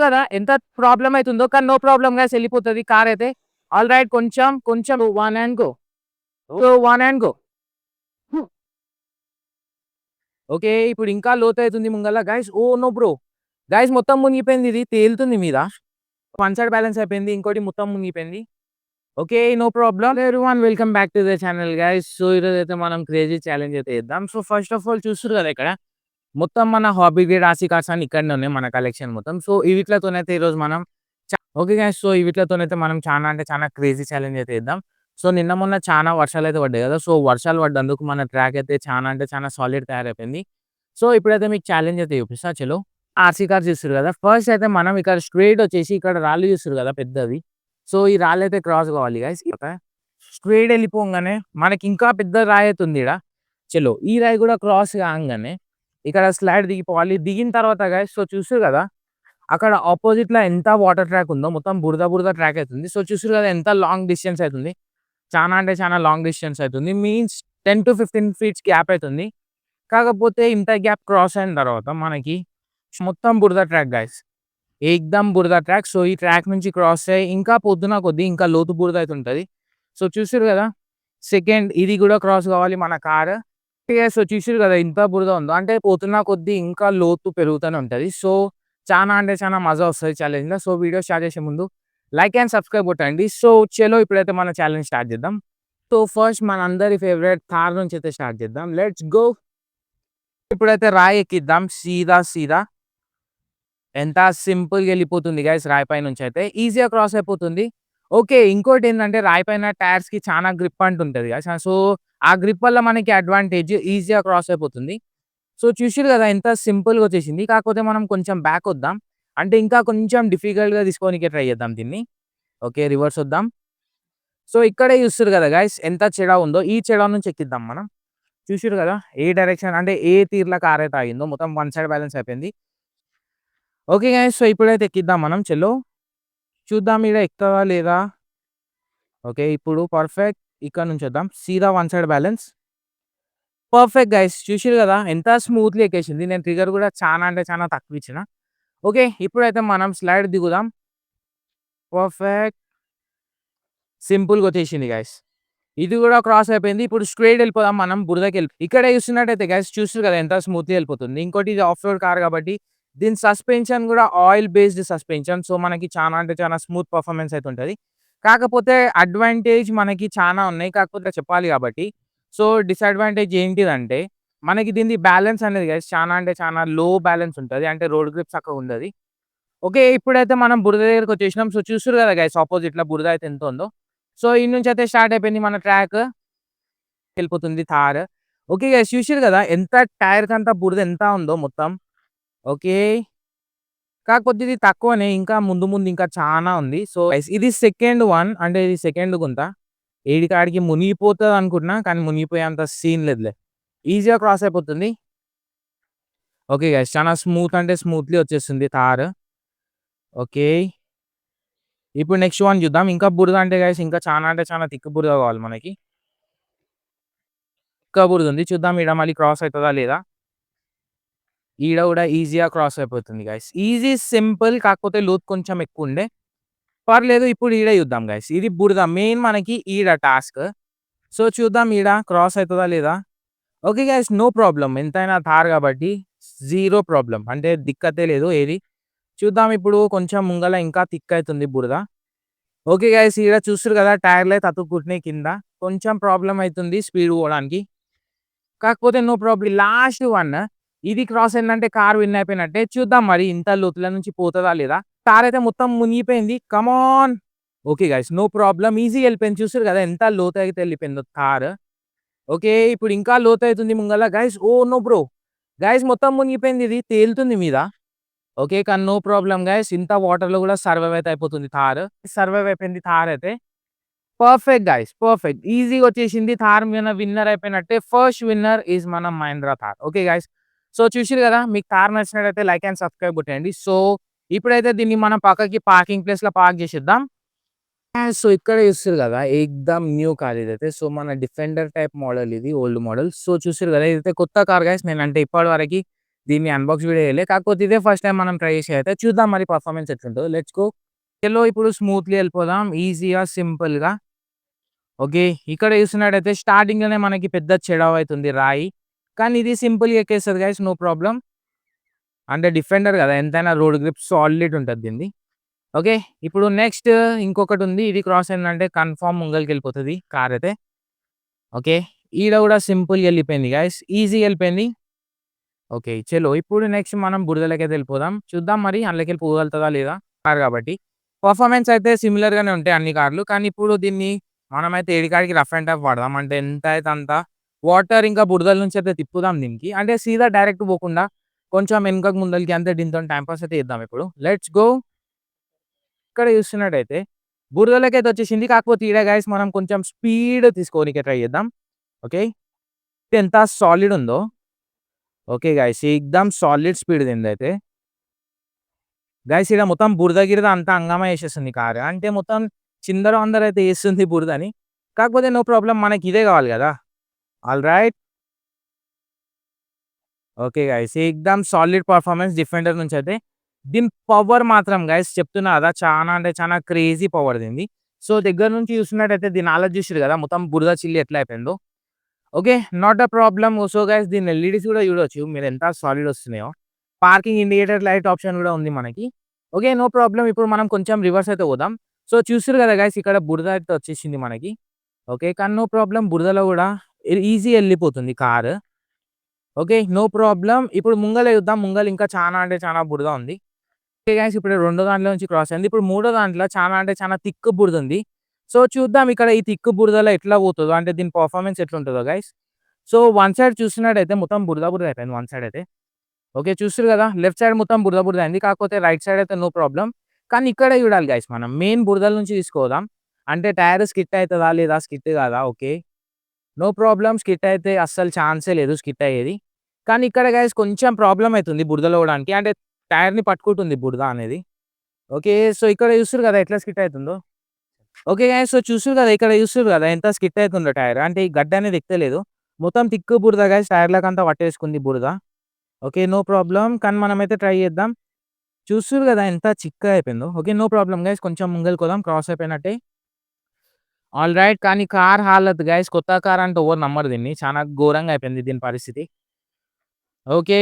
కదా ఎంత ప్రాబ్లమ్ అయితుందో, కానీ నో ప్రాబ్లమ్ గైస్ ఎళ్ళిపోతది కారైతే. ఆల్‌రైట్ కొంచెం 1 and go. So 1 and go. Okay. ఇప్పుడు ఇంకా లోతయితుంది ముంగల guys. Oh! No bro. Guys మొత్తం మునిగిపోయింది ఇది. తేలుతుంది మీద. వన్ సైడ్ బ్యాలెన్స్ అయిపోయింది. ఇంకోటి మొత్తం మునిగిపోయింది. Okay. No problem. Hello everyone welcome back to the channel guys. So ఈరోజైతే మనం క్రేజీ ఛాలెంజ్ అయితే చేద్దాం. సో ఫస్ట్ ఆఫ్ ఆల్ చూస్తుర్రు కదా ఇక్కడ. మొత్తం మన హాబీ గ్రేడ్ ఆర్‌సీ కార్స్ అన్ని ఇక్కడనే ఉన్నాయి మన కలెక్షన్ మొత్తం. సో ఈ వీటిలతోనైతే ఈరోజు మనం ఓకే గైస్. సో ఈ వీటిలతోనైతే మనం చానా అంటే చానా క్రేజీ ఛాలెంజ్ అయితే చేద్దాం. సో నిన్న మొన్న చానా వర్షాలైతే పడ్డాయి కదా! సో వర్షాలు పడ్డందుకు మన ట్రాక్ అయితే చానా అంటే చానా సాలిడ్ తయారైపోయింది. సో ఇప్పుడైతే మీకు ఛాలెంజ్ అయితే చూపిస్తా చలో. ఆర్‌సీ కార్స్ చూస్తుర్రు కదా! ఫస్ట్ అయితే మనం ఇక్కడ స్ట్రెయిట్ వచ్చేసి ఇక్కడ రాళ్ళు చూస్తుర్రు కదా పెద్దవి. సో ఈ రాళ్ళైతే క్రాస్ కావాలి గైస్. స్ట్రెయిట్ ఎళ్ళిపోంగానే మనకి ఇంకా పెద్ద రాయి అయితే ఉంది ఈడ. చలో ఈ రాయి కూడా క్రాస్ కాంగానే ఇక్కడ స్లైడ్ దిగిపోవాలి. దిగిన తర్వాత గైస్ సో చూస్తుర్రు కదా! అక్కడ అపోజిట్‌లో ఎంత వాటర్ ట్రాక్ ఉందో మొత్తం బురద బురద ట్రాక్ అయితుంది. సో చూస్తుర్రు కదా ఎంత లాంగ్ డిస్టెన్స్ అయితుంది. చానా అంటే చానా లాంగ్ డిస్టెన్స్ అయితుంది. మీన్స్ 10-15 ఫీట్స్ గ్యాప్ అయితుంది. కాకపోతే ఇంత గ్యాప్ క్రాస్ అయిన తర్వాత మనకి మొత్తం బురద ట్రాక్ గైస్. ఏక్దమ్ బురద ట్రాక్. సో ఈ ట్రాక్ నుంచి క్రాస్ అయ్యి ఇంకా పొద్దున కొద్దీ ఇంకా లోతు బురద అయితే ఉంటది. సో చూసిర్రు కదా! సెకండ్ ఇది కూడా క్రాస్ కావాలి మన కారు. సో చూసిర్రు కదా! ఇంత బురద ఉందో. అంటే పోతున్న కొద్దీ ఇంకా లోతు పెరుగుతూనే ఉంటది. సో చానా అంటే చానా మజా వస్తది ఛాలెంజ్‌లో. సో వీడియో స్టార్ట్ చేసే ముందు లైక్ అండ్ సబ్స్క్రైబ్ కొట్టండి. సో చలో ఇప్పుడైతే మన ఛాలెంజ్ స్టార్ట్ చేద్దాం. సో ఫస్ట్ మనందరి ఫేవరెట్ థార్ నుంచి అయితే స్టార్ట్ చేద్దాం. Let's go. ఇప్పుడైతే రాయి ఎక్కిద్దాం సీదా. ఎంత సింపుల్‌గా ఎళ్ళిపోతుంది గైస్ రాయి పైనుంచయితే. ఈజీగా క్రాస్ అయిపోతుంది. ఓకే. ఇంకోటేందంటే రాయి పైన టైర్స్‌కి చానా గ్రిప్ అంటుంటది గైస్. సో ఆ గ్రిప్ వల్ల మనకి అడ్వాంటేజ్ ఈజీగా క్రాస్ అయిపోతుంది. సో చూసిర్రు కదా! ఎంత సింపుల్‌గా వచ్చేసింది. కాకపోతే మనం కొంచెం బ్యాక్ వద్దాం. అంటే ఇంకా కొంచెం డిఫికల్ట్‌గా తీసుకోనీకే ట్రై చేద్దాం దీన్ని. ఓకే. రివర్స్ వద్దాం. సో ఇక్కడే చూస్తుర్రు కదా గైస్ ఎంత చెడ ఉందో. ఈ చెడ నుంచి ఎక్కిద్దాం మనం. చూసిర్రు కదా! ఏ డైరెక్షన్ అంటే ఏ తీరులో కారైతే ఆగిందో మొత్తం వన్ సైడ్ బ్యాలెన్స్ అయిపోయింది. Okay guys. సో ఇప్పుడైతే ఎక్కిద్దాం మనం చలో. చూద్దాం ఈడ ఎక్కుతదా లేదా? ఓకే. ఇప్పుడు పర్ఫెక్ట్. ఇక్కడ నుంచి వద్దాం. సీదా one side balance. Perfect guys. చూసిర్రు కదా! ఎంత స్మూత్‌లీ ఎక్కేసింది. నేను ట్రిగ్గర్ కూడా చానా అంటే చానా తక్కువిచ్చిన. ఓకే. ఇప్పుడైతే మనం స్లైడ్ దిగుదాం. పర్ఫెక్ట్. సింపుల్‌గా వచ్చేసింది గైస్. ఇది కూడా క్రాస్ అయిపోయింది. ఇప్పుడు స్ట్రెయిట్ ఎళ్ళిపోదాం మనం బురదకెళ్ళి. ఇక్కడ చూస్తున్నట్టయితే గైస్ చూస్తుర్రు కదా! ఎంత స్మూత్‌లీ ఎళ్ళిపోతుంది. ఇంకోటి ఇది ఆఫ్ రోడ్ కార్ కాబట్టి దీని సస్పెన్షన్ కూడా ఆయిల్ బేస్డ్ సస్పెన్షన్. సో మనకి చానా అంటే చానా స్మూత్ పర్ఫార్మెన్స్ అయితే ఉంటది. కాకపోతే అడ్వాంటేజ్ మనకి చానా ఉన్నాయి. కాకపోతే చెప్పాలి కాబట్టి. సో డిసడ్వాంటేజ్ ఏంటిదంటే మనకి దీనిది బ్యాలెన్స్ అనేది గైస్ చానా అంటే చానా లో బ్యాలెన్స్ ఉంటది. అంటే రోడ్ గ్రిప్ చక్కగా ఉండది. ఓకే. ఇప్పుడైతే మనం బురద దగ్గరికొచ్చేసినాం. సో చూస్తుర్రు కదా గైస్ అపోజిట్‌లో బురద అయితే ఎంత ఉందో. సో ఈడ నుంచయితే స్టార్ట్ అయిపోయింది మన ట్రాక్. వెళ్ళిపోతుంది థార్. ఓకే గైస్ చూసిర్రు కదా! ఎంత టైర్‌కంతా బురద ఎంత ఉందో మొత్తం. ఓకే. కాకపోతే ఇది తక్కువనే. ఇంకా ముందు ముందు ఇంకా చానా ఉంది. సో గైస్ ఇది సెకండ్ వన్. అంటే ఇది సెకండ్ గుంత. ఈడికాడికి మునిగిపోతదనుకున్నా. కానీ మునిగిపోయేంత సీన్ లేదులే. ఈజీగా క్రాస్ అయిపోతుంది. ఓకే గైస్ చానా స్మూత్ అంటే స్మూత్‌లీ వచ్చేస్తుంది థార్. ఓకే. ఇప్పుడు నెక్స్ట్ వన్ చూద్దాం. ఇంకా బురద అంటే గైస్ ఇంకా చానా అంటే చానా తిక్కు బురద కావాలి మనకి. ఇంకా బురద ఉంది. చూద్దాం ఈడ మళ్ళీ క్రాస్ అయితదా లేదా? ఈడ కూడా ఈజీగా క్రాస్ అయిపోతుంది గైస్. ఈజీ సింపుల్ కాకపోతే లోతు కొంచెం ఎక్కువుండే. పర్లేదు ఇప్పుడు ఈడ చూద్దాం గైస్. ఇది బురద మెయిన్ మనకి ఈడ టాస్క్. సో చూద్దాం ఈడ క్రాస్ అయితదా లేదా? Okay guys no problem. ఎంతైనా థార్ కాబట్టి జీరో ప్రాబ్లమ్. అంటే దిక్కతే లేదు ఏది. చూద్దాం ఇప్పుడు కొంచెం ముంగల ఇంకా థిక్ అయితుంది బురద. ఓకే గైస్ ఈడ చూస్తుర్రు కదా! టైర్‌లయితే అతుక్కుంటున్నాయి కింద. కొంచెం ప్రాబ్లమ్ అయితుంది స్పీడ్ పోవడానికి. కాకపోతే నో ప్రాబ్లమ్. Last one. ఇది క్రాస్ అయిందంటే కార్ విన్ అయిపోయినట్టే. చూద్దాం మరి ఇంత లోతుల నుంచి పోతదా లేదా? కార్ అయితే మొత్తం మునిగిపోయింది. Come on. Okay guys no problem. ఈజీగా ఎళ్ళిపోయింది. చూస్తుర్రు కదా! ఎంత లోతైతే ఎళ్ళిపోయిందో కార్. ఓకే. ఇప్పుడు ఇంకా లోతైతుంది ముంగల guys. Oh! No bro. Guys మొత్తం మునిగిపోయింది ఇది. తేలుతుంది మీద. ఓకే. కానీ నో ప్రాబ్లమ్ గైస్. ఇంత వాటర్‌లో కూడా సర్వైవ్ అయితే అయిపోతుంది థార్. సర్వైవ్ అయిపోయింది థార్ అయితే. Perfect guys. పర్ఫెక్ట్. ఈజీగా వచ్చేసింది. థార్ మన విన్నర్ అయిపోయినట్టే. ఫస్ట్ విన్నర్ ఈస్ మన Mahindra Thar. Okay guys. So చూసిర్రు కదా! మీకు థార్ నచ్చినట్టయితే లైక్ అండ్ సబ్స్క్రైబ్ కొట్టేయండి. సో ఇప్పుడైతే దీన్ని మనం పక్కకి పార్కింగ్ ప్లేస్‌లో పార్క్ చేసేద్దాం. సో ఇక్కడ చూస్తుర్రు కదా! ఏక్దమ్ న్యూ కార్ ఇదైతే. సో మన డిఫెండర్ టైప్ మోడల్ ఇది ఓల్డ్ మోడల్. సో చూసిర్రు కదా! ఇదైతే కొత్త కార్ గైస్. నేనంటే ఇప్పటి వరకి దీన్ని అన్బాక్స్ వీడియో చేయలే. కాకపోతే ఇదే ఫస్ట్ టైమ్ మనం ట్రై చేసేది అయితే చూద్దాం మరి పర్ఫార్మెన్స్ ఎట్లుంటదో. Let's go. చలో ఇప్పుడు స్మూత్‌లీ ఎళ్ళిపోదాం. ఈజీగా, సింపుల్‌గా. ఓకే. ఇక్కడ చూస్తున్నట్టయితే స్టార్టింగ్‌లోనే మనకి పెద్ద చెడవైతుంది రాయి. కానీ ఇది సింపుల్‌గా ఎక్కేస్తది గైస్. No problem. అంటే డిఫెండర్ గదా! ఎంతైనా రోడ్ గ్రిప్ సాలిడ్ ఉంటది దీనిది. ఓకే. ఇప్పుడు నెక్స్ట్ ఇంకొకటుంది. ఇది క్రాస్ అయిందంటే కన్ఫర్మ్ ముంగలికెళ్ళిపోతది కారైతే. ఓకే. ఈడ గూడా సింపుల్‌గా ఎళ్ళిపోయింది గైస్. ఈజీగా ఎళ్ళిపోయింది. ఓకే. చలో ఇప్పుడు నెక్స్ట్ మనం బురదలోకైతే ఎళ్ళిపోదాం. చూద్దాం మరి అందులోకెళ్ళి పోగలుగుతదా లేదా కార్ కాబట్టి. పర్ఫార్మెన్స్ అయితే సిమిలర్ గానే ఉంటాయి అన్ని కార్లు. కానీ ఇప్పుడు దీన్ని మనమైతే ఏడికాడికి రఫ్ అండ్ టఫ్ వాడదాం. అంటే ఎంత అయితే అంత వాటర్ ఇంకా బురదల నుంచి అయితే తిప్పుదాం దీనికి. అంటే సీదా డైరెక్ట్ పోకుండా కొంచెం వెనకకి ముందలకి అంతే దీనితోని టైమ్ పాస్ అయితే చేద్దాం ఇప్పుడు. Let's go. ఇక్కడ చూస్తున్నట్టయితే బురదలోకైతే వచ్చేసింది. కాకపోతే ఈడ గైస్ మనం కొంచెం స్పీడ్ తీసుకోనీకే ట్రై చేద్దాం. ఓకే. ఎంత సాలిడ్ ఉందో. Okay guys. ఎక్దమ్ సాలిడ్ స్పీడ్ దీనిదైతే. గైస్ ఈడ మొత్తం బురద గిరద అంతా హంగామా చేసేస్తుంది కారు. అంటే మొత్తం చిందరవందర అయితే చేస్తుంది బురదని. కాకపోతే నో ప్రాబ్లమ్ మనకి ఇదే కావాలి గదా! ఆల్‌రైట్. Okay guys. ఎక్దమ్ సాలిడ్ పర్ఫార్మెన్స్ డిఫెండర్ నుంచయితే. దీని పవర్ మాత్రం గైస్ చెప్తున్నా గదా! చానా అంటే చానా క్రేజీ పవర్ దీనిది. సో, దగ్గర నుంచి చూస్తున్నట్టయితే దీని నాలెడ్జ్ చూసిర్రు గదా! మొత్తం బురద చిల్లి ఎట్లా అయిపోయిందో. Okay. Not a problem. So, guys దీని ఎల్‌ఈడీస్ కూడా చూడొచ్చు. మీరు ఎంత సాలిడ్ వస్తున్నాయో. పార్కింగ్ ఇండికేటర్ లైట్ ఆప్షన్ కూడా ఉంది మనకి. ఓకే. No problem. ఇప్పుడు మనం కొంచెం రివర్స్ అయితే పోదాం. సో, చూసిర్రు గదా గైస్ ఇక్కడ బురద అయితే వచ్చేసింది మనకి. ఓకే. కానీ నో ప్రాబ్లమ్ బురదలో గూడా ఈజీ ఎళ్ళిపోతుంది కారు. ఓకే. No problem. ఇప్పుడు ముంగల చూద్దాం. ముంగల ఇంకా చానా అంటే చానా బురద ఉంది. ఓకే గైస్ ఇప్పుడు రెండో దాంట్లో నుంచి క్రాస్ అయింది. ఇప్పుడు మూడో దాంట్లో చానా అంటే చానా థిక్ బురదుంది. సో, చూద్దాం ఇక్కడ ఈ థిక్ బురదలో ఎట్లా పోతదో అంటే దీని పర్ఫార్మెన్స్ ఎట్లుంటదో గైస్. సో, వన్ సైడ్ చూస్తున్నట్టయితే మొత్తం బురద బురద అయిపోయింది వన్ సైడ్ అయితే. ఓకే. చూస్తుర్రు గదా! లెఫ్ట్ సైడ్ మొత్తం బురద బురద అయింది. కాకపోతే రైట్ సైడ్ అయితే నో ప్రాబ్లమ్. కానీ ఇక్కడే చూడాలి గైస్ మనం. మెయిన్ బురదల నుంచి తీసుకోదాం. అంటే టైర్ స్కిట్ అయితదా? లేదా? స్కిట్ కాదా? ఓకే. No problem. స్కిట్ అయితే అస్సలు ఛాన్సే లేదు స్కిట్ అయ్యేది. కానీ ఇక్కడ గైస్ కొంచెం ప్రాబ్లమ్ అయితుంది బురదలో పోవడానికి. అంటే టైర్‌ని పట్టుకుంటుంది బురద అనేది. ఓకే. సో, ఇక్కడ చూస్తుర్రు గదా! ఎట్లా స్కిట్ అయితుందో. Okay guys. సో, చూస్తుర్రు గదా! ఇక్కడ చూస్తుర్రు గదా! ఎంత స్కిట్ అయితుందో టైర్. అంటే ఈ గడ్డ అనేది ఎక్కలేదు. మొత్తం థిక్ బురద గైస్ టైర్‌లకంతా పట్టేసుకుంది బురద. ఓకే. No problem. కానీ మనమైతే ట్రై చేద్దాం. చూస్తుర్రు గదా! ఎంత చిక్కగా అయిపోయిందో. ఓకే. No problem guys. కొంచెం ముంగలికి పోదాం. క్రాస్ అయిపోయినట్టే. ఆల్‌రైట్. కానీ కార్ హాలత్ గైస్ కొత్త కార్ అంటే ఎవరు నమ్మరు దీన్ని. చానా ఘోరంగా అయిపోయింది దీని పరిస్థితి. ఓకే.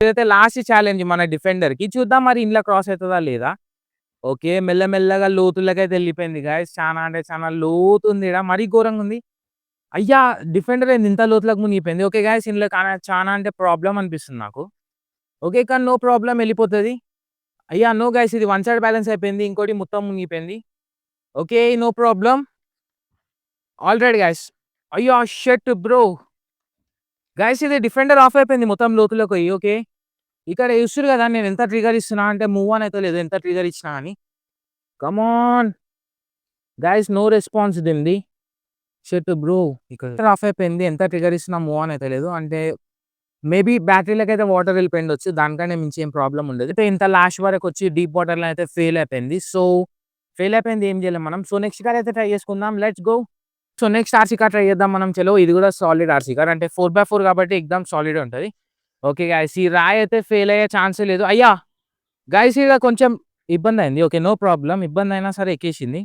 ఇదైతే లాస్ట్ ఛాలెంజ్ మన డిఫెండర్‌కి. చూద్దాం మరి ఇందులో క్రాస్ అయితదా లేదా? ఓకే. మెల్లమెల్లగా లోతుల్లోకైతే ఎళ్ళిపోయింది గైస్. చానా అంటే చానా లోతుందీడ. మరీ ఘోరంగుంది. అయ్యా! డిఫెండర్ ఏంది ఇంత లోతులోకి మునిగిపోయింది. ఓకే గైస్ ఇందులో చానా అంటే ప్రాబ్లమ్ అనిపిస్తుంది నాకు. ఓకే. కానీ నో ప్రాబ్లమ్ ఎళ్ళిపోతది. అయ్యా! నో గైస్ ఇది వన్ సైడ్ బ్యాలెన్స్ అయిపోయింది. ఇంకోటి మొత్తం మునిగిపోయింది. Okay. No problem. Alright guys. అయ్యా! Shit bro! గైస్ ఇది డిఫెండర్ ఆఫ్ అయిపోయింది మొత్తం లోతులోకి పోయి. ఓకే. ఇక్కడ చూస్తుర్రు గదా! నేను ఎంత ట్రిగ్గర్ ఇస్తున్నా అంటే మూవ్ ఆన్ అయితలేదు ఎంత ట్రిగ్గర్ ఇచ్చినా గాని. Come on. Guys no response దీనిది. Shit bro! ఇక్కడ ఆఫ్ అయిపోయింది. ఎంత ట్రిగ్గర్ ఇచ్చినా మూవ్ ఆన్ అయితలేదు. అంటే మేబీ బ్యాటరీలకైతే వాటర్ వెళ్ళిపోయిండొచ్చు. దానికన్నా మించి ఏం ప్రాబ్లమ్ ఉండదు. అయితే ఇంత లాస్ట్ వరకొచ్చి డీప్ వాటర్‌లో అయితే ఫెయిల్ అయిపోయింది. సో, ఫెయిల్ అయిపోయింది ఏం చేయలేం మనం. సో, నెక్స్ట్ కార్ అయితే ట్రై చేసుకుందాం. Let's go. So, next RC car try చేద్దాం మనం. చలో ఇది కూడా సాలిడ్ ఆర్‌సీ కార్. అంటే 4/4 కాబట్టి ఎక్దమ్ సాలిడే ఉంటది. ఓకే గైస్ ఈ రాయి అయితే ఫెయిల్ అయ్యే ఛాన్సే లేదు. అయ్యా! గైస్ ఈడ కొంచెం ఇబ్బందయింది. ఓకే. No problem. ఇబ్బందయినా సరే ఎక్కేసింది.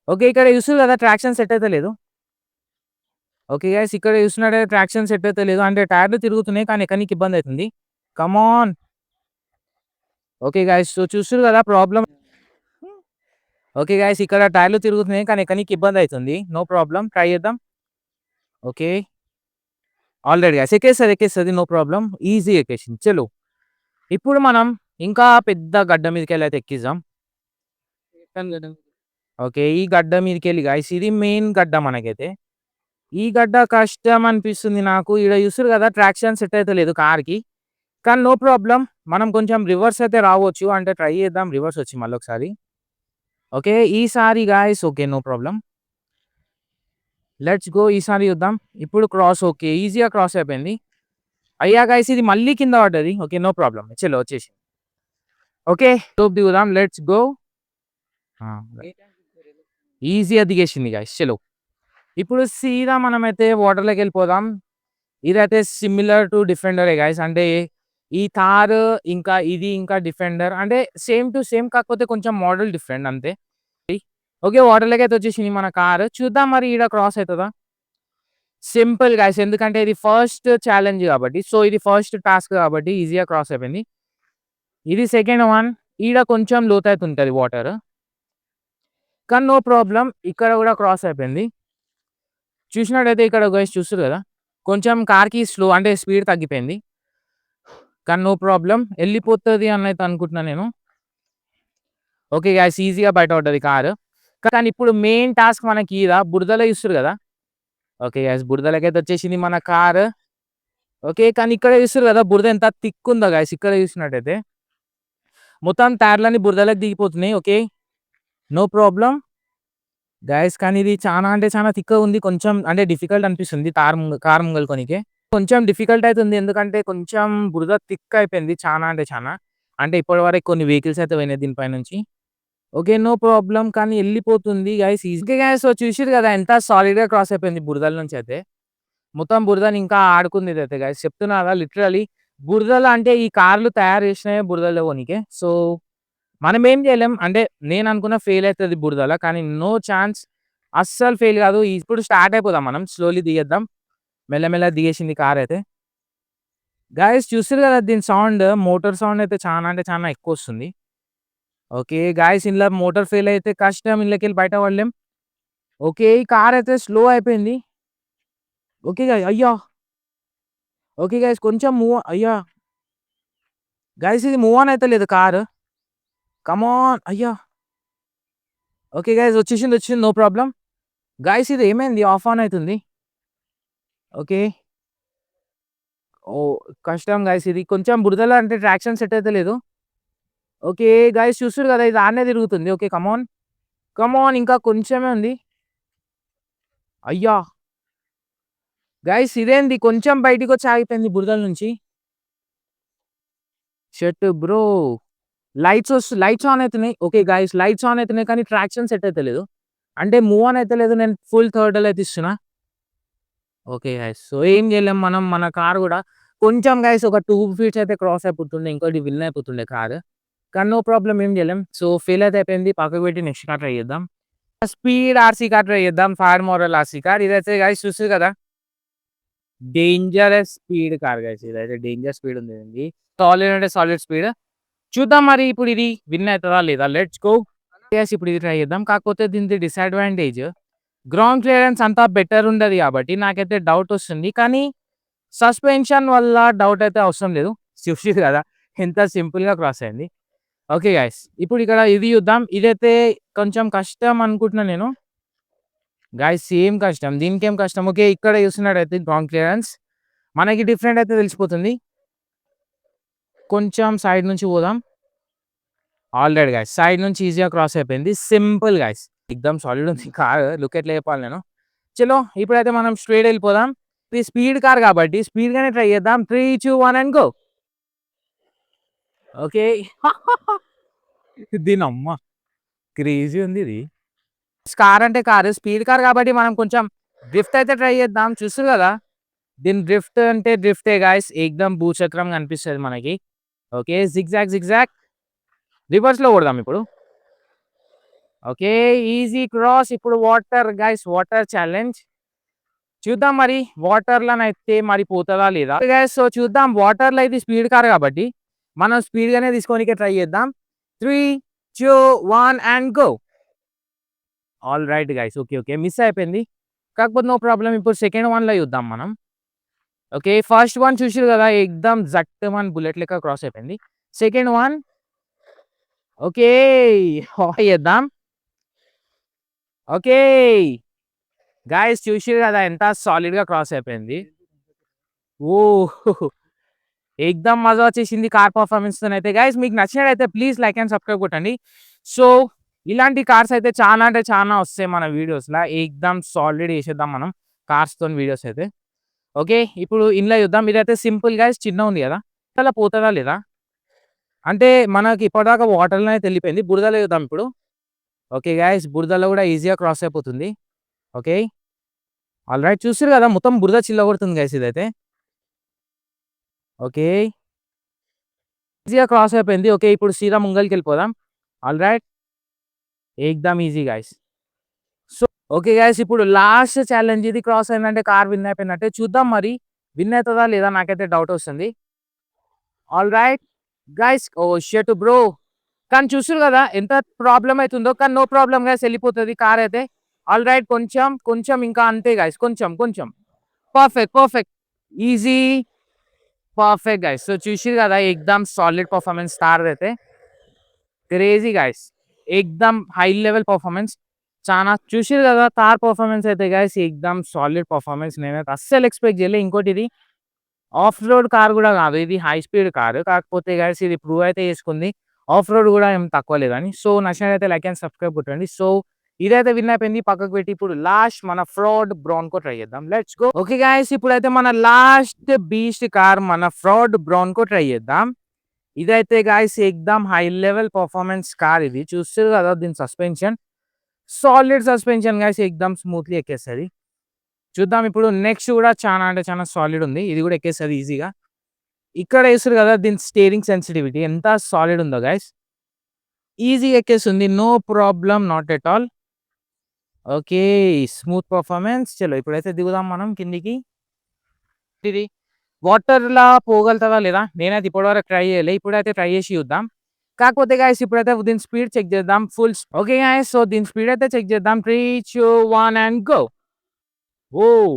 ఓకే. ఇక్కడ చూస్తుర్రు కదా! ట్రాక్షన్ సెట్ అయితే లేదు. ఓకే గైస్ ఇక్కడ చూస్తున్నట్టయితే ట్రాక్షన్ సెట్ అయితే లేదు. అంటే టైర్‌లు తిరుగుతున్నాయి. కానీ ఎక్కనీకి ఇబ్బందయితుంది. Come on. Okay guys. So, చూస్తుర్రు కదా! ప్రాబ్లమ్ ఓకే గైస్ ఇక్కడ టైర్‌లు తిరుగుతున్నాయి. కానీ ఎక్కనీకి ఇబ్బందయితుంది. No problem. ట్రై చేద్దాం. ఓకే. ఆల్‌రైట్ గైస్ ఎక్కేస్తది. ఎక్కేస్తది. No problem. ఈజీగా ఎక్కేసింది. చలో. ఇప్పుడు మనం ఇంకా పెద్ద గడ్డ మీదకెళ్ళైతే ఎక్కిద్దాం. ఓకే. ఈ గడ్డ మీదకెళ్ళి గైస్ ఇది మెయిన్ గడ్డ మనకైతే. ఈ గడ్డ కష్టం అనిపిస్తుంది నాకు. ఈడ చూస్తుర్రు కదా! ట్రాక్షన్ సెట్ అయితే లేదు కార్‌కి. కానీ నో ప్రాబ్లమ్. మనం కొంచెం రివర్స్ అయితే రావచ్చు. అంటే ట్రై చేద్దాం రివర్స్ వచ్చి మళ్ళొకసారి. ఓకే. ఈసారి guys okay. No problem. Let's go. ఈసారి చూద్దాం. ఇప్పుడు క్రాస్ ఓకే. ఈజీగా క్రాస్ అయిపోయింది. అయ్యా గైస్ ఇది మళ్ళీ కింద పడ్డది. ఓకే. No problem. చలో వచ్చేసింది. ఓకే. తోపు దిగుదాం. Let's go. ఆ! ఈజీగా దిగేసింది గైస్. చలో. ఇప్పుడు సీదా మనమైతే వాటర్‌లోకెళ్ళిపోదాం. ఇదైతే సిమిలర్ టు డిఫెండరే గైస్. అంటే ఈ థార్ ఇంకా ఇది ఇంకా డిఫెండర్ అంటే సేమ్ టు సేమ్ కాకపోతే కొంచెం మోడల్ డిఫరెంట్ అంతే. ఓకే. వాటర్‌లోకైతే వచ్చేసింది మన కారు. చూద్దాం మరి ఈడ క్రాస్ అయితదా? Simple guys. ఎందుకంటే ఇది ఫస్ట్ ఛాలెంజ్ గాబట్టి. సో, ఇది ఫస్ట్ టాస్క్ గాబట్టి ఈజీగా క్రాస్ అయిపోయింది. ఇది సెకండ్ వన్. ఈడ కొంచెం లోతైతుంటది వాటర్. కానీ నో ప్రాబ్లమ్. ఇక్కడ గూడా క్రాస్ అయిపోయింది. చూసినట్టయితే ఇక్కడ గైస్ చూస్తుర్రు గదా! కొంచెం కార్‌కి స్లో అంటే స్పీడ్ తగ్గిపోయింది. కానీ నో ప్రాబ్లమ్. ఎళ్ళిపోతది అనైతే అనుకుంటున్నా నేను. Okay guys. ఈజీగా బయట పడ్డది కారు. కానీ ఇప్పుడు మెయిన్ టాస్క్ మనకి ఈడ బురదలో చూస్తుర్రు గదా! Okay guys. బురదలోకైతే వచ్చేసింది మన కారు. ఓకే. కానీ ఇక్కడ చూస్తుర్రు గదా! బురద ఎంత థిక్ ఉందో గైస్ ఇక్కడ చూసినట్టయితే. మొత్తం టైర్‌లన్నీ బురదలోకి దిగిపోతున్నాయి. ఓకే. No problem. గైస్ కానీ ఇది చానా అంటే చానా థిక్‌గా ఉంది. కొంచెం అంటే డిఫికల్ట్ అనిపిస్తుంది కారు ముంగలుకోనీకే. కొంచెం డిఫికల్ట్ అయితుంది. ఎందుకంటే కొంచెం బురద థిక్ అయిపోయింది. చానా అంటే చానా. అంటే ఇప్పటివరకు కొన్ని వెహికల్స్ అయితే పోయినాయి దీనిపై నుంచి. ఓకే. No problem. కానీ ఎళ్ళిపోతుంది guys easy. Okay guys. So, చూసిర్రు గదా! ఎంత సాలిడ్‌గా క్రాస్ అయిపోయింది బురదల నుంచయితే. మొత్తం బురదని ఇంకా ఆడుకుంది ఇదైతే గైస్. చెప్తున్నా గదా! లిటరల్లీ బురదలో అంటే ఈ కార్లు తయారు చేసినవే బురదలో పోనీకే. సో, మనమేం జేయలేం. అంటే నేననుకున్న ఫెయిల్ అయితది బురదల. కానీ నో ఛాన్స్. అస్సలు ఫెయిల్ గాదు. ఇప్పుడు స్టార్ట్ అయిపోదాం మనం. స్లోలీ దిగేద్దాం. మెల్లమెల్లగా దిగేసింది కారైతే. గైస్ చూస్తుర్రు గదా! దీని సౌండ్ మోటార్ సౌండ్ అయితే చానా అంటే చానా ఎక్కువొస్తుంది. ఓకే. గైస్ ఇందులో మోటార్ ఫెయిల్ అయితే కష్టం. ఇందులోకెళ్ళి బయట పడలేం. ఓకే. ఈ కారైతే స్లో అయిపోయింది. ఓకే. అయ్యా! ఓకే గైస్ కొంచెం అయ్యా! గైస్ ఇది మూవ్ ఆన్ అయితలేదు కారు. Come on. అయ్యా! ఓకే గైస్ వచ్చేసింది. No problem. గైస్ ఇది ఏమైంది ఆఫ్ ఆన్ అయితుంది. ఓకే. ఓహ్! కష్టం గైస్ ఇది. కొంచెం బురదలో అంటే ట్రాక్షన్ సెట్ అయితలేదు. ఓకే. గైస్ చూస్తుర్రు గదా! ఇది ఆడనే తిరుగుతుంది. Okay. Come on. Come on. ఇంకా కొంచెమే ఉంది. అయ్యా! గైస్ ఇదేంది కొంచెం బయటికొచ్చి ఆగిపోయింది బురదల నుంచి. Shit bro! లైట్స్ ఆన్ అయితున్నాయి. ఓకే గైస్ లైట్స్ ఆన్ అయితున్నాయి కానీ ట్రాక్షన్ సెట్ అయితలేదు. అంటే మూవ్ ఆన్ అయితలేదు. నేను ఫుల్ థ్రాటిల్ అయితే ఇస్తున్నా. Okay guys. సో, ఏం జేయలేం మనం. మన కార్ గూడా కొంచెం గైస్ ఒక 2 ఫీట్స్ అయితే క్రాస్ అయిపోతుండే. ఇంకోటి విన్ అయిపోతుండే కారు. కానీ నో ప్రాబ్లమ్ ఏం జేయలేం. సో, ఫెయిల్ అయితే అయిపోయింది. పక్కకు పెట్టి నెక్స్ట్ కార్ ట్రై చేద్దాం. స్పీడ్ ఆర్‌సీ కార్ ట్రై చేద్దాం. Fire model RC car. ఇదైతే గైస్ చూస్తుర్రు గదా! డేంజరస్ స్పీడ్ కార్ గైస్ ఇదైతే డేంజర్ స్పీడ్ ఉంది దీనిది. సాలిడ్ అంటే సాలిడ్ స్పీడ్. చూద్దాం మరి ఇప్పుడు ఇది విన్ అయితదా లేదా? Let's go. యెస్ ఇప్పుడు ఇది ట్రై చేద్దాం. కాకపోతే దీనిది డిసడ్వాంటేజ్ గ్రౌండ్ క్లియరెన్స్ అంతా బెటర్ ఉండదు కాబట్టి నాకైతే డౌట్ వస్తుంది. కానీ సస్పెన్షన్ వల్ల డౌట్ అయితే అవసరం లేదు. చూసిర్రు కదా! ఎంత సింపుల్‌గా క్రాస్ అయింది. Okay guys. ఇప్పుడు ఇక్కడ ఇది చూద్దాం. ఇదైతే కొంచెం కష్టం అనుకుంటున్నా నేను. గైస్ సేమ్ కష్టం. దీనికేం కష్టం. ఓకే. ఇక్కడ చూస్తున్నట్టయితే గ్రౌండ్ క్లియరెన్స్ మనకి డిఫరెంట్ అయితే తెలిసిపోతుంది. కొంచెం సైడ్ నుంచి పోదాం. ఆల్రెడీ గైస్ సైడ్ నుంచి ఈజీగా క్రాస్ అయిపోయింది. Simple guys. ఎక్దమ్ సాలిడ్ ఉంది కారు. లుక్ ఎట్లా చెప్పాలి నేను. చలో ఇప్పుడైతే మనం స్ట్రెయిట్ ఎళ్ళిపోదాం. ఇది స్పీడ్ కార్ కాబట్టి స్పీడ్‌గానే ట్రై చేద్దాం. 3, 2, 1 అండ్ గో. ఓకే. దీనమ్మ క్రేజీ ఉంది ఇది. కార్ అంటే కారు. స్పీడ్ కార్ కాబట్టి మనం కొంచెం డ్రిఫ్ట్ అయితే ట్రై చేద్దాం. చూస్తుర్రు కదా! దీని డ్రిఫ్ట్ అంటే డ్రిఫ్టే గైస్. ఎక్దమ్ భూచక్రం కనిపిస్తది మనకి. ఓకే. జిగ్‌జాగ్, జిగ్‌జాగ్ రివర్స్‌లో కొడదాం ఇప్పుడు. ఓకే. Easy cross. ఇప్పుడు వాటర్ గైస్ వాటర్ ఛాలెంజ్. చూద్దాం మరి వాటర్‌లోనైతే మరి పోతదా లేదా? గైస్ సో చూద్దాం. వాటర్‌లో ఇది స్పీడ్ కార్ కాబట్టి మనం స్పీడ్‌గానే తీసుకోనీకే ట్రై చేద్దాం. 3, 2, 1 and go. Alright guys. Okay. Okay. Miss అయిపోయింది. కాకపోతే నో ప్రాబ్లమ్. ఇప్పుడు సెకండ్ వన్‌లో చూద్దాం మనం. ఓకే. ఫస్ట్ వన్ చూసిర్రు కదా! ఎక్దమ్ జట్టుమని బుల్లెట్ లెక్క క్రాస్ అయిపోయింది. Second one okay. చేద్దాం. ఓకే. గైస్ చూసిర్రు కదా! ఎంత సాలిడ్‌గా క్రాస్ అయిపోయింది. ఓహ్! ఎక్దమ్ మజా వచ్చేసింది కార్ పెర్ఫార్మన్స్‌తోనైతే. గైస్ మీకు నచ్చినట్టయితే ప్లీజ్ లైక్ అండ్ సబ్స్క్రైబ్ కొట్టండి. సో, ఇలాంటి కార్స్ అయితే చానా అంటే చానా వస్తాయి మన వీడియోస్‌ల. ఎక్దమ్ సాలిడ్ చేసేద్దాం మనం కార్స్‌తోని వీడియోస్ అయితే. ఓకే. ఇప్పుడు ఇందులో చూద్దాం. ఇదైతే సింపుల్ గైస్ చిన్నగుంది కదా! అలా పోతదా లేదా? అంటే మనకి ఇప్పటిదాకా వాటర్‌లో అయితే ఎళ్ళిపోయింది. బురదలో చూద్దాం ఇప్పుడు. ఓకే గైస్ బురదలో కూడా ఈజీగా క్రాస్ అయిపోతుంది. ఓకే. ఆల్‌రైట్ చూసిర్రు కదా! మొత్తం బురద చిల్లగొడుతుంది గైస్ ఇదైతే. ఓకే. ఈజీగా క్రాస్ అయిపోయింది. ఓకే. ఇప్పుడు సీదా ముంగలికెళ్ళిపోదాం. ఆల్‌రైట్. ఏక్దమ్ easy guys. So, okay guys, ఇప్పుడు లాస్ట్ ఛాలెంజ్ ఇది. క్రాస్ అయిందంటే కార్ విన్ అయిపోయినట్టే. చూద్దాం మరి విన్ అయితదా లేదా, నాకైతే డౌట్ వస్తుంది. Alright guys. Oh shit bro! కానీ చూస్తుర్రు గదా ఎంత ప్రాబ్లమ్ అయితుందో. కానీ నో ప్రాబ్లమ్ గైస్, ఎళ్ళిపోతది కార్ అయితే. ఆల్‌రైట్. కొంచెం ఇంకా అంతే గైస్. కొంచెం. Perfect. Easy. Perfect guys. So, చూసిర్రు గదా ఎక్దమ్ సాలిడ్ పర్ఫార్మెన్స్ థార్‌దైతే. Crazy guys. ఎక్దమ్ హై లెవెల్ పర్ఫార్మెన్స్. చానా చూసిర్రు గదా థార్ పర్ఫార్మెన్స్ అయితే గైస్ ఎక్దమ్ సాలిడ్ పర్ఫార్మెన్స్. నేనైతే అస్సలు ఎక్స్‌పెక్ట్ జేయలే. ఇంకోటిది ఆఫ్ రోడ్ కార్ గూడా గాదు. ఇది హై స్పీడ్ కారు. కాకపోతే గైస్ ఇది ప్రూవ్ అయితే చేసుకుంది. ఆఫ్ రోడ్ గూడా ఏం తక్కువ లేదని. సో, నచ్చినట్లయితే లైక్ అండ్ సబ్స్క్రైబ్ కొట్టండి. సో, ఇదైతే విన్ అయిపోయింది. పక్కకు పెట్టి ఇప్పుడు లాస్ట్ మన ఫ్రాడ్ బ్రాన్కో ట్రై చేద్దాం. Let's go. ఓకే గైస్, ఇప్పుడైతే మన లాస్ట్ బీస్ట్ కార్ మన ఫ్రాడ్ బ్రాన్కో ట్రై చేద్దాం. ఇదైతే గైస్ ఎక్దమ్ హై లెవెల్ పర్ఫార్మెన్స్ కార్ ఇది. చూస్తుర్రు గదా దీని సస్పెన్షన్. Solid suspension guys. ఎక్దమ్ స్మూత్‌లీ ఎక్కేస్తది. చూద్దాం ఇప్పుడు నెక్స్ట్ గూడా చానా అంటే చానా సాలిడ్ ఉంది. ఇది గూడా ఎక్కేస్తది ఈజీగా. ఇక్కడ ఏస్తుర్రు గదా దీని స్టీరింగ్ సెన్సిటివిటీ ఎంత సాలిడ్ ఉందో గైస్. ఈజీగా ఎక్కేస్తుంది. No problem. Not at all. Okay. Smooth performance. చలో ఇప్పుడైతే దిగుదాం మనం కిందికి. ఇది వాటర్‌లా పోగలుగుతదా లేదా? నేనైతే ఇప్పటివరకు ట్రై చేయలే. ఇప్పుడైతే ట్రై చేసి చూద్దాం. కాకపోతే గైస్ ఇప్పుడైతే దీని స్పీడ్ చెక్ చేద్దాం. Okay guys. సో, దీని స్పీడ్ అయితే చెక్ చేద్దాం. 3, 2, 1 అండ్ గో. ఓహ్!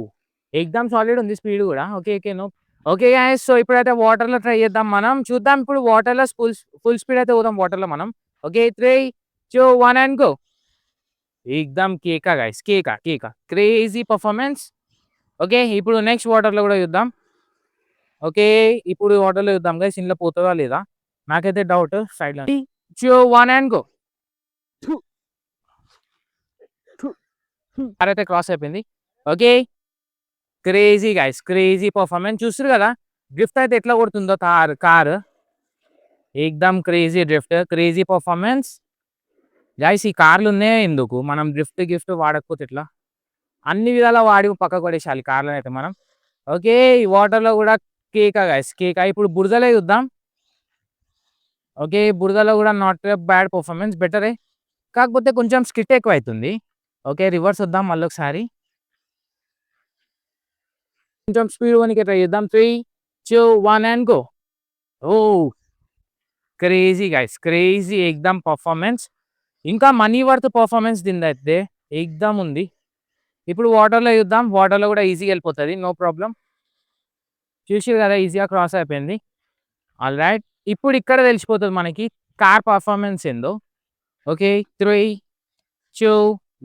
ఎక్దమ్ సాలిడ్ ఉంది స్పీడ్ గూడా. ఓకే. Okay guys. సో, ఇప్పుడైతే వాటర్‌లో ట్రై చేద్దాం మనం. చూద్దాం ఇప్పుడు వాటర్‌లో ఫుల్ స్పీడ్ అయితే పోదాం వాటర్‌లో మనం. ఓకే. 3, 2, 1 and go. ఎక్దమ్ కేక గైస్. కేక. Crazy performance. ఓకే. ఇప్పుడు నెక్స్ట్ వాటర్‌లో గూడా చూద్దాం. ఓకే. ఇప్పుడు వాటర్‌లో చూద్దాం గైస్ ఇందులో పోతదా లేదా? నాకైతే డౌట్. సైడ్‌లో 3, 2, 1 అండ్ గో. కార్ అయితే క్రాస్ అయిపోయింది. Okay. Crazy guys. Crazy performance. చూస్తుర్రు గదా డ్రిఫ్ట్ అయితే ఎట్లా కొడుతుందో కారు. ఎక్దమ్ crazy drift. Crazy performance. Guys ఈ కార్లున్నాయే ఎందుకు? మనం గిఫ్ట్ వాడకపోతే ఎట్లా? అన్ని విధాలా వాడి పక్కకు పడేసేయాలి కార్లనైతే మనం. ఓకే. ఈ వాటర్‌లో గూడా కేక గైస్. ఇప్పుడు బురదలో చూద్దాం. ఓకే. బురదలో గూడా నాట్ ఎ బ్యాడ్ పర్ఫార్మెన్స్. బెటరే. కాకపోతే కొంచెం స్కిట్ ఎక్కువైతుంది. ఓకే. రివర్స్ వద్దాం మళ్ళొకసారి. కొంచెం స్పీడ్ పోనీకి ట్రై చేద్దాం. 3, 2, 1 and go. Oh! Crazy guys. Crazy ఎక్దమ్ పర్ఫార్మెన్స్. ఇంకా మనీ వర్త్ పర్ఫార్మెన్స్ దీనిదైతే ఎక్దమ్ ఉంది. ఇప్పుడు వాటర్‌లో చూద్దాం. వాటర్‌లో గూడా ఈజీగా ఎళ్ళిపోతది. No problem. చూసిర్రు గదా ఈజీగా క్రాస్ అయిపోయింది. ఆల్‌రైట్. ఇప్పుడు ఇక్కడ తెలిసిపోతది మనకి కార్ పర్ఫార్మెన్స్ ఏందో. ఓకే. 3, 2,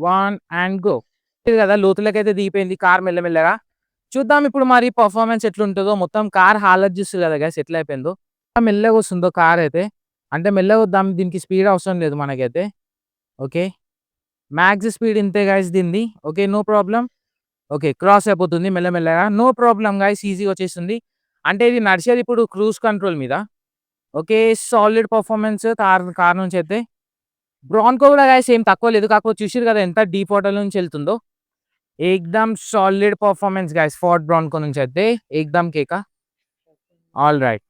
1 and go. చూసిర్రు గదా లోతులోకైతే దిగిపోయింది కార్ మెల్లమెల్లగా. చూద్దాం ఇప్పుడు మరి పర్ఫార్మెన్స్ ఎట్లుంటదో. మొత్తం కార్ హాలత్ చూస్తుర్రు గదా గైస్ ఎట్లా అయిపోయిందో. మెల్లగా వస్తుందో కార్ అయితే. అంటే మెల్లగా వద్దాం దీనికి స్పీడ్ అవసరం లేదు మనకైతే. ఓకే. మాక్స్ స్పీడ్ ఇంతే గైస్ దీనిది. Okay. No problem. Okay. Cross అయిపోతుంది మెల్లమెల్లగా. No problem guys. ఈజీగా వచ్చేస్తుంది. అంటే ఇది నడిచేది ఇప్పుడు క్రూజ్ కంట్రోల్ మీద. ఓకే. సాలిడ్ పర్ఫార్మెన్స్ కార్ నుంచైతే. బ్రాన్కో గూడా గైస్ ఏం తక్కువ లేదు. కాకపోతే చూసిర్రు గదా ఎంత డీప్ వాటర్ నుంచి ఎళ్తుందో. ఎక్దమ్ సాలిడ్ పర్ఫార్మెన్స్ గైస్ ఫోర్డ్ బ్రాన్కో నుంచైతే. ఎక్దమ్ కేక. ఆల్‌రైట్.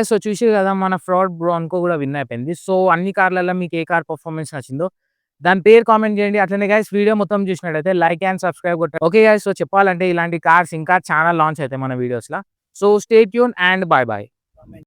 సో, చూసిర్రు గదా మన ఫ్రాడ్ బ్రాన్కో గూడా విన్ అయిపోయింది. సో, అన్ని కార్‌లలో మీకు ఏ కార్ పర్ఫార్మెన్స్ నచ్చిందో దాని పేరు కామెంట్ చేయండి. అట్లనే గైస్ వీడియో మొత్తం చూసినట్టయితే లైక్ అండ్ సబ్స్క్రైబ్ కొట్టండి. Okay guys. సో, చెప్పాలంటే ఇలాంటి కార్స్ ఇంకా చాలా లాంచ్ అయితాయి మన వీడియోస్‌ల. So, stay tune and by.